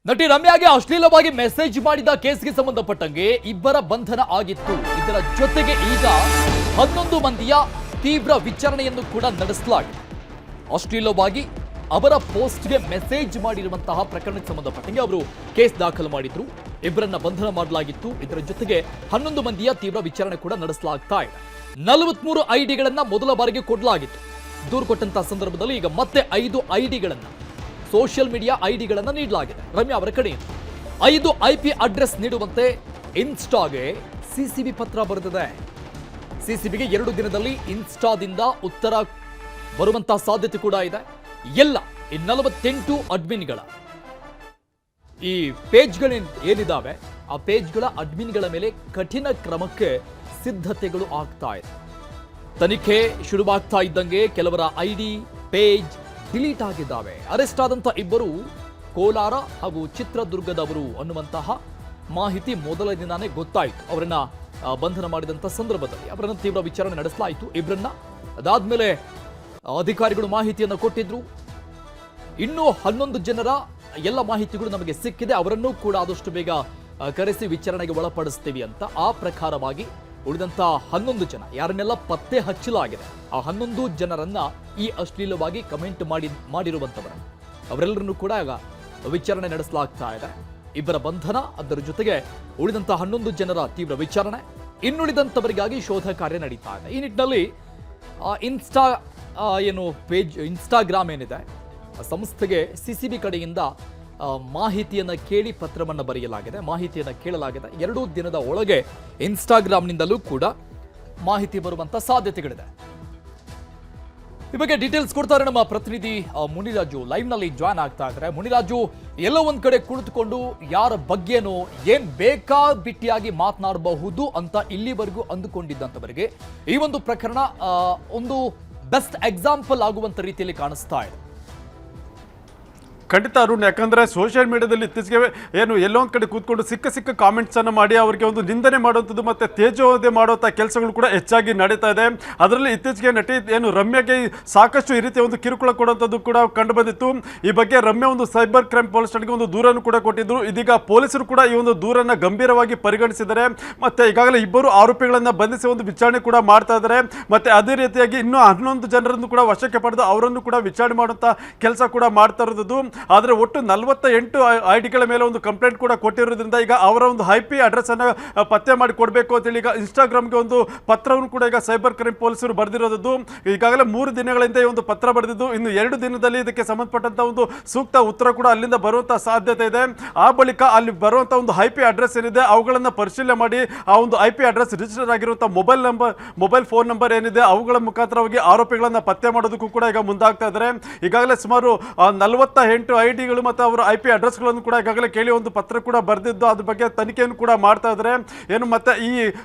ನಟಿ ರಮ್ಯಾಗೆ ಅಶ್ಲೀಲವಾಗಿ ಮೆಸೇಜ್ ಮಾಡಿದ ಕೇಸ್ಗೆ ಸಂಬಂಧಪಟ್ಟಂಗೆ ಇಬ್ಬರ ಬಂಧನ ಆಗಿತ್ತು. ಇದರ ಜೊತೆಗೆ ಈಗ 11 ಮಂದಿಯ ತೀವ್ರ ವಿಚಾರಣೆಯನ್ನು ಕೂಡ ನಡೆಸಲಾಗಿದೆ. ಅಶ್ಲೀಲವಾಗಿ ಅವರ ಪೋಸ್ಟ್ಗೆ ಮೆಸೇಜ್ ಮಾಡಿರುವಂತಹ ಪ್ರಕರಣಕ್ಕೆ ಸಂಬಂಧಪಟ್ಟಂಗೆ ಅವರು ಕೇಸ್ ದಾಖಲು ಮಾಡಿದ್ರು. ಇಬ್ಬರನ್ನ ಬಂಧನ ಮಾಡಲಾಗಿತ್ತು. ಇದರ ಜೊತೆಗೆ 11 ಮಂದಿಯ ತೀವ್ರ ವಿಚಾರಣೆ ಕೂಡ ನಡೆಸಲಾಗ್ತಾ ಇದೆ. 43 ಐಡಿಗಳನ್ನ ಮೊದಲ ಬಾರಿಗೆ ಕೊಡಲಾಗಿತ್ತು. ದೂರು ಕೊಟ್ಟಂತಹ ಸಂದರ್ಭದಲ್ಲಿ ಈಗ ಮತ್ತೆ 5 ಐಡಿಗಳನ್ನ ಸೋಷಿಯಲ್ ಮೀಡಿಯಾ ಐಡಿಗಳನ್ನು ನೀಡಲಾಗಿದೆ. ರಮ್ಯಾ ಅವರ ಕಡೆಯಿಂದ 5 IP ಅಡ್ರೆಸ್ ನೀಡುವಂತೆ ಇನ್ಸ್ಟಾಗೆ ಸಿಸಿಬಿ ಪತ್ರ ಬರೆದಿದೆ. ಸಿಸಿಬಿಗೆ 2 ದಿನದಲ್ಲಿ ಇನ್ಸ್ಟಾದಿಂದ ಉತ್ತರ ಬರುವಂತಹ ಸಾಧ್ಯತೆ ಕೂಡ ಇದೆ. ಎಲ್ಲ 48 ಅಡ್ಮಿನ್ಗಳ ಈ ಪೇಜ್ಗಳು ಏನಿದಾವೆ ಆ ಪೇಜ್ಗಳ ಅಡ್ಮಿನ್ಗಳ ಮೇಲೆ ಕಠಿಣ ಕ್ರಮಕ್ಕೆ ಸಿದ್ಧತೆಗಳು ಆಗ್ತಾ ಇದೆ. ತನಿಖೆ ಶುರುವಾಗ್ತಾ ಇದ್ದಂಗೆ ಕೆಲವರ ಐಡಿ ಪೇಜ್ ಡಿಲೀಟ್ ಆಗಿದ್ದಾವೆ. ಅರೆಸ್ಟ್ ಆದಂತ ಇಬ್ಬರು ಕೋಲಾರ ಹಾಗೂ ಚಿತ್ರದುರ್ಗದವರು ಅನ್ನುವಂತಹ ಮಾಹಿತಿ ಮೊದಲ ದಿನಾನೇ ಗೊತ್ತಾಯಿತು. ಅವರನ್ನ ಬಂಧನ ಮಾಡಿದಂತ ಸಂದರ್ಭದಲ್ಲಿ ಅವರನ್ನ ತೀವ್ರ ವಿಚಾರಣೆ ನಡೆಸಲಾಯಿತು. ಇಬ್ಬರನ್ನ ಅದಾದ್ಮೇಲೆ ಅಧಿಕಾರಿಗಳು ಮಾಹಿತಿಯನ್ನು ಕೊಟ್ಟಿದ್ರು. ಇನ್ನೂ 11 ಜನರ ಎಲ್ಲ ಮಾಹಿತಿಗಳು ನಮಗೆ ಸಿಕ್ಕಿದೆ. ಅವರನ್ನು ಕೂಡ ಆದಷ್ಟು ಬೇಗ ಕರೆಸಿ ವಿಚಾರಣೆಗೆ ಒಳಪಡಿಸ್ತೀವಿ ಅಂತ. ಆ ಪ್ರಕಾರವಾಗಿ ಉಳಿದಂತ 11 ಜನ ಯಾರನ್ನೆಲ್ಲ ಪತ್ತೆ ಹಚ್ಚಲಾಗಿದೆ ಆ 11 ಜನರನ್ನ ಈ ಅಶ್ಲೀಲವಾಗಿ ಕಮೆಂಟ್ ಮಾಡಿರುವಂತವರ ಅವರೆಲ್ಲರನ್ನು ಕೂಡ ಈಗ ವಿಚಾರಣೆ ನಡೆಸಲಾಗ್ತಾ ಇದೆ. ಇಬ್ಬರ ಬಂಧನ, ಅದರ ಜೊತೆಗೆ ಉಳಿದಂತ 11 ಜನರ ತೀವ್ರ ವಿಚಾರಣೆ, ಇನ್ನುಳಿದಂತವರಿಗಾಗಿ ಶೋಧ ಕಾರ್ಯ ನಡೀತಾ ಇದೆ. ಈ ನಿಟ್ಟಿನಲ್ಲಿ ಇನ್ಸ್ಟಾಗ್ರಾಮ್ ಏನಿದೆ ಸಂಸ್ಥೆಗೆ ಸಿಸಿಬಿ ಕಡೆಯಿಂದ ಮಾಹಿತಿಯನ್ನು ಕೇಳಿ ಪತ್ರವನ್ನು ಬರೆಯಲಾಗಿದೆ. ಮಾಹಿತಿಯನ್ನು ಕೇಳಲಾಗಿದೆ. 2 ದಿನದ ಒಳಗೆ ಇನ್ಸ್ಟಾಗ್ರಾಮ್ನಿಂದಲೂ ಕೂಡ ಮಾಹಿತಿ ಬರುವಂತ ಸಾಧ್ಯತೆಗಳಿದೆ. ಈ ಬಗ್ಗೆ ಡೀಟೇಲ್ಸ್ ಕೊಡ್ತಾರೆ ನಮ್ಮ ಪ್ರತಿನಿಧಿ ಮುನಿರಾಜು. ಲೈವ್ ನಲ್ಲಿ ಜಾಯ್ನ್ ಆಗ್ತಾ ಇದ್ದಾರೆ. ಮುನಿರಾಜು, ಎಲ್ಲೋ ಒಂದ್ ಕಡೆ ಕುಳಿತುಕೊಂಡು ಯಾರ ಬಗ್ಗೆನೋ ಏನ್ ಬೇಕಾಬಿಟ್ಟಿಯಾಗಿ ಮಾತನಾಡಬಹುದು ಅಂತ ಇಲ್ಲಿವರೆಗೂ ಅಂದುಕೊಂಡಿದ್ದಂತವರಿಗೆ ಈ ಒಂದು ಪ್ರಕರಣ ಒಂದು ಬೆಸ್ಟ್ ಎಕ್ಸಾಂಪಲ್ ಆಗುವಂತ ರೀತಿಯಲ್ಲಿ ಕಾಣಿಸ್ತಾ ಇದೆ. ಖಂಡಿತ ಅರುಣ್, ಯಾಕಂದರೆ ಸೋಷಿಯಲ್ ಮೀಡಿಯಾದಲ್ಲಿ ಇತ್ತೀಚೆಗೆ ಏನು ಎಲ್ಲೋ ಒಂದು ಕಡೆ ಕೂತ್ಕೊಂಡು ಸಿಕ್ಕ ಕಾಮೆಂಟ್ಸನ್ನು ಮಾಡಿ ಅವರಿಗೆ ಒಂದು ನಿಂದನೆ ಮಾಡುವಂಥದ್ದು ಮತ್ತು ತೇಜೋವಧೆ ಮಾಡುವಂಥ ಕೆಲಸಗಳು ಕೂಡ ಹೆಚ್ಚಾಗಿ ನಡೀತಾ ಇದೆ. ಅದರಲ್ಲಿ ಇತ್ತೀಚೆಗೆ ನಟಿ ಏನು ರಮ್ಯಾಗೆ ಸಾಕಷ್ಟು ಈ ರೀತಿಯ ಒಂದು ಕಿರುಕುಳ ಕೊಡುವಂಥದ್ದು ಕೂಡ ಕಂಡು ಬಂದಿತ್ತು. ಈ ಬಗ್ಗೆ ರಮ್ಯಾ ಒಂದು ಸೈಬರ್ ಕ್ರೈಮ್ ಪೊಲೀಸ್ ಠಾಣೆಗೆ ಒಂದು ದೂರನ್ನು ಕೂಡ ಕೊಟ್ಟಿದ್ರು. ಇದೀಗ ಪೊಲೀಸರು ಕೂಡ ಈ ಒಂದು ದೂರನ್ನು ಗಂಭೀರವಾಗಿ ಪರಿಗಣಿಸಿದ್ದಾರೆ. ಮತ್ತು ಈಗಾಗಲೇ ಇಬ್ಬರು ಆರೋಪಿಗಳನ್ನು ಬಂಧಿಸಿ ಒಂದು ವಿಚಾರಣೆ ಕೂಡ ಮಾಡ್ತಾ ಇದ್ದಾರೆ. ಮತ್ತು ಅದೇ ರೀತಿಯಾಗಿ ಇನ್ನೂ 11 ಜನರನ್ನು ಕೂಡ ವಶಕ್ಕೆ ಪಡೆದು ಅವರನ್ನು ಕೂಡ ವಿಚಾರಣೆ ಮಾಡುವಂಥ ಕೆಲಸ ಕೂಡ ಮಾಡ್ತಾ ಇರೋದು. ಆದರೆ ಒಟ್ಟು 48 ಐಡಿಗಳ ಮೇಲೆ ಒಂದು ಕಂಪ್ಲೇಂಟ್ ಕೂಡ ಕೊಟ್ಟಿರೋದ್ರಿಂದ ಈಗ ಅವರ ಒಂದು IP ಅಡ್ರೆಸ್ ಅನ್ನು ಪತ್ತೆ ಮಾಡಿ ಕೊಡಬೇಕು ಅಂತೇಳಿ ಈಗ ಇನ್ಸ್ಟಾಗ್ರಾಮ್ಗೆ ಒಂದು ಪತ್ರವನ್ನು ಕೂಡ ಈಗ ಸೈಬರ್ ಕ್ರೈಮ್ ಪೊಲೀಸರು ಬರೆದಿರೋದು. ಈಗಾಗಲೇ 3 ದಿನಗಳಿಂದ ಈ ಒಂದು ಪತ್ರ ಬರೆದಿದ್ದು ಇನ್ನು 2 ದಿನದಲ್ಲಿ ಇದಕ್ಕೆ ಸಂಬಂಧಪಟ್ಟಂತ ಒಂದು ಸೂಕ್ತ ಉತ್ತರ ಕೂಡ ಅಲ್ಲಿಂದ ಬರುವಂತಹ ಸಾಧ್ಯತೆ ಇದೆ. ಆ ಬಳಿಕ ಅಲ್ಲಿ ಬರುವಂತಹ ಒಂದು IP ಅಡ್ರೆಸ್ ಏನಿದೆ ಅವುಗಳನ್ನು ಪರಿಶೀಲನೆ ಮಾಡಿ ಆ ಒಂದು IP ಅಡ್ರೆಸ್ ರಿಜಿಸ್ಟರ್ ಆಗಿರುವಂತಹ ಮೊಬೈಲ್ ಫೋನ್ ನಂಬರ್ ಏನಿದೆ ಅವುಗಳ ಮುಖಾಂತರವಾಗಿ ಆರೋಪಿಗಳನ್ನು ಪತ್ತೆ ಮಾಡೋದಕ್ಕೂ ಕೂಡ ಈಗ ಮುಂದಾಗ್ತಾ ಇದ್ದಾರೆ. ಈಗಾಗಲೇ ಸುಮಾರು 48 ಐಡಿಗಳು ಮತ್ತು ಅವರ IP ಅಡ್ರೆಸ್ಗಳನ್ನು ಕೂಡ ಈಗಾಗಲೇ ಕೇಳಿ ಒಂದು ಪತ್ರ ಕೂಡ ಬರೆದಿದ್ದು ಅದ್ರ ಬಗ್ಗೆ ತನಿಖೆಯನ್ನು ಕೂಡ ಮಾಡ್ತಾ ಇದ್ದಾರೆ. ಏನು ಮತ್ತೆ ಈ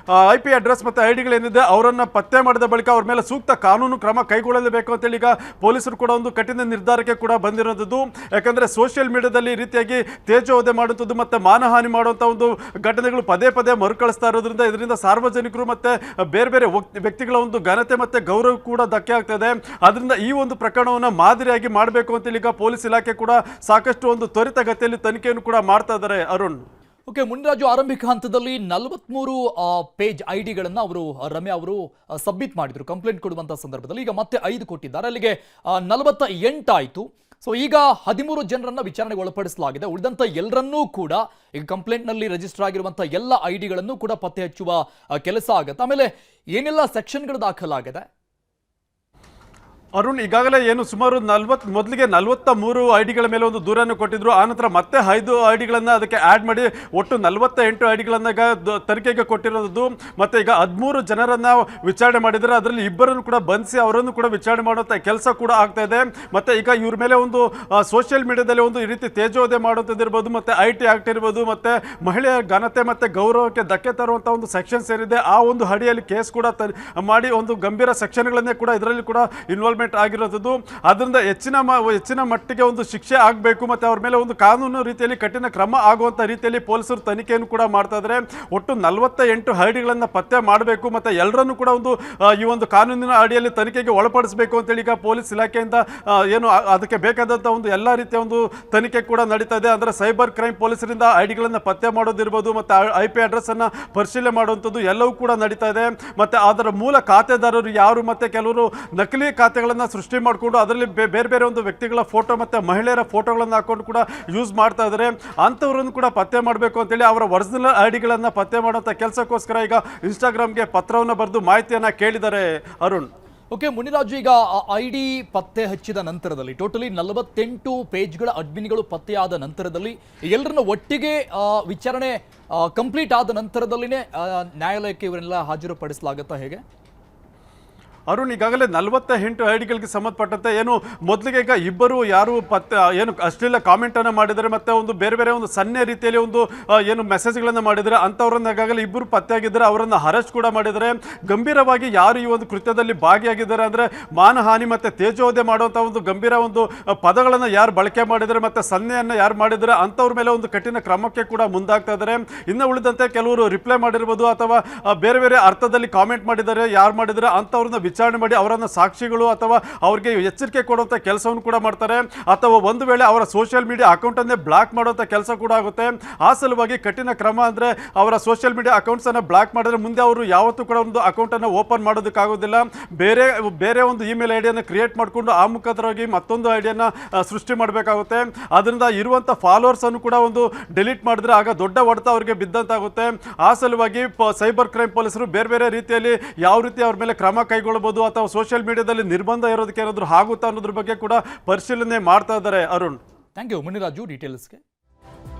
IP ಅಡ್ರೆಸ್ ಮತ್ತು ಐಡಿಗಳೇನಿದೆ ಅವರನ್ನು ಪತ್ತೆ ಮಾಡಿದ ಬಳಿಕ ಅವ್ರ ಮೇಲೆ ಸೂಕ್ತ ಕಾನೂನು ಕ್ರಮ ಕೈಗೊಳ್ಳಲೇಬೇಕು ಅಂತೇಳಿ ಈಗ ಪೊಲೀಸರು ಕೂಡ ಒಂದು ಕಠಿಣ ನಿರ್ಧಾರಕ್ಕೆ ಕೂಡ ಬಂದಿರೋದು. ಯಾಕಂದರೆ ಸೋಷಿಯಲ್ ಮೀಡಿಯಾದಲ್ಲಿ ಈ ರೀತಿಯಾಗಿ ತೇಜೋವಧೆ ಮಾಡುವಂಥದ್ದು ಮತ್ತು ಮಾನಹಾನಿ ಮಾಡುವಂಥ ಒಂದು ಘಟನೆಗಳು ಪದೇ ಪದೇ ಮರುಕಳಿಸ್ತಾ ಇರೋದ್ರಿಂದ ಇದರಿಂದ ಸಾರ್ವಜನಿಕರು ಮತ್ತು ಬೇರೆ ಬೇರೆ ವ್ಯಕ್ತಿಗಳ ಒಂದು ಘನತೆ ಮತ್ತು ಗೌರವ ಕೂಡ ಧಕ್ಕೆ ಆಗ್ತದೆ. ಅದರಿಂದ ಈ ಒಂದು ಪ್ರಕರಣವನ್ನು ಮಾದರಿಯಾಗಿ ಮಾಡಬೇಕು ಅಂತೇಳಿ ಈಗ ಪೊಲೀಸ್ ಇಲಾಖೆ ಕೂಡ ಸಾಕಷ್ಟು ಒಂದು ತ್ವರಿತಗತಿಯಲ್ಲಿ ತನಿಖೆಯನ್ನು ಕೂಡ ಮಾಡ್ತಾ ಇದ್ದಾರೆ. ಅರುಣ್, ಓಕೆ ಮುನಿರಾಜು, ಆರಂಭಿಕ ಹಂತದಲ್ಲಿ 43 ಪೇಜ್ ಐಡಿಗಳನ್ನ ರಮ್ಯಾ ಅವರು ಸಬ್ಮಿಟ್ ಮಾಡಿದ್ರು ಕಂಪ್ಲೇಂಟ್ ಕೊಡುವಂತಹ ಸಂದರ್ಭದಲ್ಲಿ. ಈಗ ಮತ್ತೆ 5 ಕೊಟ್ಟಿದ್ದಾರೆ. ಅಲ್ಲಿಗೆ 48 ಆಯಿತು. ಸೊ ಈಗ 13 ಜನರನ್ನ ವಿಚಾರಣೆಗೆ ಒಳಪಡಿಸಲಾಗಿದೆ. ಉಳಿದಂತ ಎಲ್ಲರನ್ನೂ ಕೂಡ ಈಗ ಕಂಪ್ಲೇಂಟ್ ನಲ್ಲಿ ರಿಜಿಸ್ಟರ್ ಆಗಿರುವಂತಹ ಎಲ್ಲ ಐಡಿಗಳನ್ನು ಕೂಡ ಪತ್ತೆ ಹಚ್ಚುವ ಕೆಲಸ ಆಗುತ್ತೆ. ಆಮೇಲೆ ಏನೆಲ್ಲ ಸೆಕ್ಷನ್ಗಳು ದಾಖಲಾಗಿದೆ ಅರುಣ್, ಈಗಾಗಲೇ ಏನು ಸುಮಾರು ಮೊದಲಿಗೆ 43 ಐಡಿಗಳ ಮೇಲೆ ಒಂದು ದೂರನ್ನು ಕೊಟ್ಟಿದ್ರು. ಆನಂತರ ಮತ್ತೆ 5 ಐಡಿಗಳನ್ನು ಅದಕ್ಕೆ ಆ್ಯಡ್ ಮಾಡಿ ಒಟ್ಟು 48 ಐಡಿಗಳನ್ನು ಈಗ ತನಿಖೆಗೆ ಕೊಟ್ಟಿರೋದು. ಮತ್ತು ಈಗ 13 ಜನರನ್ನು ವಿಚಾರಣೆ ಮಾಡಿದರೆ ಅದರಲ್ಲಿ ಇಬ್ಬರನ್ನು ಕೂಡ ಬಂಧಿಸಿ ಅವರನ್ನು ಕೂಡ ವಿಚಾರಣೆ ಮಾಡುವಂಥ ಕೆಲಸ ಕೂಡ ಆಗ್ತಾ ಇದೆ. ಮತ್ತು ಈಗ ಇವ್ರ ಮೇಲೆ ಒಂದು ಸೋಷಿಯಲ್ ಮೀಡಿಯಾದಲ್ಲಿ ಒಂದು ಈ ರೀತಿ ತೇಜೋವಧೆ ಮಾಡುವಂಥದ್ದು ಇರ್ಬೋದು, ಮತ್ತು IT ಆ್ಯಕ್ಟ್ ಇರ್ಬೋದು, ಮತ್ತು ಮಹಿಳೆಯ ಘನತೆ ಮತ್ತು ಗೌರವಕ್ಕೆ ಧಕ್ಕೆ ತರುವಂಥ ಒಂದು ಸೆಕ್ಷನ್ಸ್ ಏನಿದೆ ಆ ಒಂದು ಅಡಿಯಲ್ಲಿ ಕೇಸ್ ಕೂಡ ಮಾಡಿ ಒಂದು ಗಂಭೀರ ಸೆಕ್ಷನ್ಗಳನ್ನೇ ಕೂಡ ಇದರಲ್ಲಿ ಕೂಡ ಇನ್ವಾಲ್ವ್ ಎನ್ವೈರ್ಮೆಂಟ್ ಆಗಿರೋದು. ಅದರಿಂದ ಹೆಚ್ಚಿನ ಮಟ್ಟಿಗೆ ಒಂದು ಶಿಕ್ಷೆ ಆಗಬೇಕು ಮತ್ತು ಅವ್ರ ಮೇಲೆ ಒಂದು ಕಾನೂನು ರೀತಿಯಲ್ಲಿ ಕಠಿಣ ಕ್ರಮ ಆಗುವಂಥ ರೀತಿಯಲ್ಲಿ ಪೊಲೀಸರು ತನಿಖೆಯನ್ನು ಕೂಡ ಮಾಡ್ತಾ ಇದ್ದಾರೆ. ಒಟ್ಟು 48 ಐಡಿಗಳನ್ನು ಪತ್ತೆ ಮಾಡಬೇಕು ಮತ್ತು ಎಲ್ಲರನ್ನೂ ಕೂಡ ಒಂದು ಈ ಒಂದು ಕಾನೂನಿನ ಅಡಿಯಲ್ಲಿ ತನಿಖೆಗೆ ಒಳಪಡಿಸಬೇಕು ಅಂತೇಳಿ ಈಗ ಪೊಲೀಸ್ ಇಲಾಖೆಯಿಂದ ಅದಕ್ಕೆ ಬೇಕಾದಂಥ ಒಂದು ಎಲ್ಲ ರೀತಿಯ ಒಂದು ತನಿಖೆ ಕೂಡ ನಡೀತಾ ಇದೆ. ಅಂದರೆ ಸೈಬರ್ ಕ್ರೈಮ್ ಪೊಲೀಸರಿಂದ ಐಡಿಗಳನ್ನು ಪತ್ತೆ ಮಾಡೋದಿರ್ಬೋದು ಮತ್ತು IP ಅಡ್ರೆಸ್ಸನ್ನು ಪರಿಶೀಲನೆ ಮಾಡುವಂಥದ್ದು ಎಲ್ಲವೂ ಕೂಡ ನಡೀತಾ ಇದೆ. ಮತ್ತು ಅದರ ಮೂಲ ಖಾತೆದಾರರು ಯಾರು ಮತ್ತು ಕೆಲವರು ನಕಲಿ ಖಾತೆಗಳನ್ನು ಸೃಷ್ಟಿ ಮಾಡಿಕೊಂಡು ಅದರಲ್ಲಿ ಬೇರೆ ಒಂದು ವ್ಯಕ್ತಿಗಳ ಫೋಟೋ ಮತ್ತು ಮಹಿಳೆಯರ ಫೋಟೋಗಳನ್ನು ಹಾಕೊಂಡು ಕೂಡ ಯೂಸ್ ಮಾಡ್ತಾ ಇದ್ದಾರೆ. ಅಂಥವ್ರನ್ನು ಕೂಡ ಪತ್ತೆ ಮಾಡಬೇಕು ಅಂತೇಳಿ ಅವರ ಒರಿಜಿನಲ್ ಐಡಿಗಳನ್ನು ಪತ್ತೆ ಮಾಡುವಂಥ ಕೆಲಸಕ್ಕೋಸ್ಕರ ಈಗ ಇನ್ಸ್ಟಾಗ್ರಾಮ್ಗೆ ಪತ್ರವನ್ನು ಬರೆದು ಮಾಹಿತಿಯನ್ನು ಕೇಳಿದ್ದಾರೆ. ಅರುಣ್, ಓಕೆ ಮುನಿರಾಜು, ಈಗ ID ಪತ್ತೆ ಹಚ್ಚಿದ ನಂತರದಲ್ಲಿ ಟೋಟಲಿ 48 ಪೇಜ್ಗಳ ಅಡ್ಮಿನ್ಗಳು ಪತ್ತೆಯಾದ ನಂತರದಲ್ಲಿ ಎಲ್ಲರನ್ನ ಒಟ್ಟಿಗೆ ವಿಚಾರಣೆ ಕಂಪ್ಲೀಟ್ ಆದ ನಂತರದಲ್ಲಿನೇ ನ್ಯಾಯಾಲಯಕ್ಕೆ ಇವರೆಲ್ಲ ಹಾಜರುಪಡಿಸಲಾಗುತ್ತಾ ಹೇಗೆ? ಅರುಣ್, ಈಗಾಗಲೇ 48 ಐಡಿಗಳಿಗೆ ಸಂಬಂಧಪಟ್ಟಂತೆ ಏನು ಮೊದಲಿಗೆ ಈಗ ಇಬ್ಬರು ಯಾರು ಏನು ಅಶ್ಲೀಲ ಕಾಮೆಂಟನ್ನು ಮಾಡಿದರೆ ಮತ್ತು ಒಂದು ಬೇರೆ ಒಂದು ಸಣ್ಣ ರೀತಿಯಲ್ಲಿ ಒಂದು ಏನು ಮೆಸೇಜ್ಗಳನ್ನು ಮಾಡಿದರೆ ಅಂಥವ್ರನ್ನ ಈಗಾಗಲೇ ಇಬ್ಬರು ಪತ್ತೆಯಾಗಿದ್ದಾರೆ. ಅವರನ್ನು ಅರೆಸ್ಟ್ ಕೂಡ ಮಾಡಿದ್ದಾರೆ. ಗಂಭೀರವಾಗಿ ಯಾರು ಈ ಒಂದು ಕೃತ್ಯದಲ್ಲಿ ಭಾಗಿಯಾಗಿದ್ದಾರೆ ಅಂದರೆ ಮಾನಹಾನಿ ಮತ್ತು ತೇಜೋವಧೆ ಮಾಡುವಂಥ ಒಂದು ಗಂಭೀರ ಒಂದು ಪದಗಳನ್ನು ಯಾರು ಬಳಕೆ ಮಾಡಿದರೆ ಮತ್ತು ಸನ್ನೆಯನ್ನು ಯಾರು ಮಾಡಿದರೆ ಅಂಥವ್ರ ಮೇಲೆ ಒಂದು ಕಠಿಣ ಕ್ರಮಕ್ಕೆ ಕೂಡ ಮುಂದಾಗ್ತಾ ಇದ್ದಾರೆ. ಇನ್ನು ಉಳಿದಂತೆ ಕೆಲವರು ರಿಪ್ಲೈ ಮಾಡಿರ್ಬೋದು ಅಥವಾ ಬೇರೆ ಅರ್ಥದಲ್ಲಿ ಕಾಮೆಂಟ್ ಮಾಡಿದ್ದಾರೆ, ಯಾರು ಮಾಡಿದರೆ ಅಂಥವ್ರನ್ನ ವಿಚಾರಣೆ ಮಾಡಿ ಅವರನ್ನು ಸಾಕ್ಷಿಗಳು ಅಥವಾ ಅವರಿಗೆ ಎಚ್ಚರಿಕೆ ಕೊಡುವಂಥ ಕೆಲಸವನ್ನು ಕೂಡ ಮಾಡ್ತಾರೆ. ಅಥವಾ ಒಂದು ವೇಳೆ ಅವರ ಸೋಷಿಯಲ್ ಮೀಡಿಯಾ ಅಕೌಂಟನ್ನೇ ಬ್ಲಾಕ್ ಮಾಡುವಂಥ ಕೆಲಸ ಕೂಡ ಆಗುತ್ತೆ. ಆ ಸಲುವಾಗಿ ಕಠಿಣ ಕ್ರಮ ಅಂದರೆ ಅವರ ಸೋಷಿಯಲ್ ಮೀಡಿಯಾ ಅಕೌಂಟ್ಸನ್ನು ಬ್ಲಾಕ್ ಮಾಡಿದ್ರೆ ಮುಂದೆ ಅವರು ಯಾವತ್ತೂ ಕೂಡ ಒಂದು ಅಕೌಂಟನ್ನು ಓಪನ್ ಮಾಡೋದಕ್ಕಾಗೋದಿಲ್ಲ. ಬೇರೆ ಒಂದು ಇಮೇಲ್ ಐಡಿಯನ್ನು ಕ್ರಿಯೇಟ್ ಮಾಡಿಕೊಂಡು ಆ ಮುಖಾಂತರವಾಗಿ ಮತ್ತೊಂದು ಐಡಿಯನ್ನು ಸೃಷ್ಟಿ ಮಾಡಬೇಕಾಗುತ್ತೆ. ಅದರಿಂದ ಇರುವಂಥ ಫಾಲೋವರ್ಸನ್ನು ಕೂಡ ಒಂದು ಡಿಲೀಟ್ ಮಾಡಿದ್ರೆ ಆಗ ದೊಡ್ಡ ಹೊಡೆತ ಅವರಿಗೆ ಬಿದ್ದಂತಾಗುತ್ತೆ. ಆ ಸಲುವಾಗಿ ಸೈಬರ್ ಕ್ರೈಮ್ ಪೊಲೀಸರು ಬೇರೆ ರೀತಿಯಲ್ಲಿ ಯಾವ ರೀತಿ ಅವ್ರ ಮೇಲೆ ಕ್ರಮ ಕೈಗೊಳ್ಳಬಹುದು ಅಥವಾ ಸೋಷಿಯಲ್ ಮೀಡಿಯಾದಲ್ಲಿ ನಿರ್ಬಂಧ ಇರೋದಕ್ಕೆ ಏನಾದರೂ ಆಗುತ್ತಾ ಅನ್ನೋದ್ರ ಬಗ್ಗೆ ಕೂಡ ಪರಿಶೀಲನೆ ಮಾಡ್ತಾ ಇದ್ದಾರೆ. Arun, thank you Muniraju ಡೀಟೇಲ್ಸ್ಗೆ.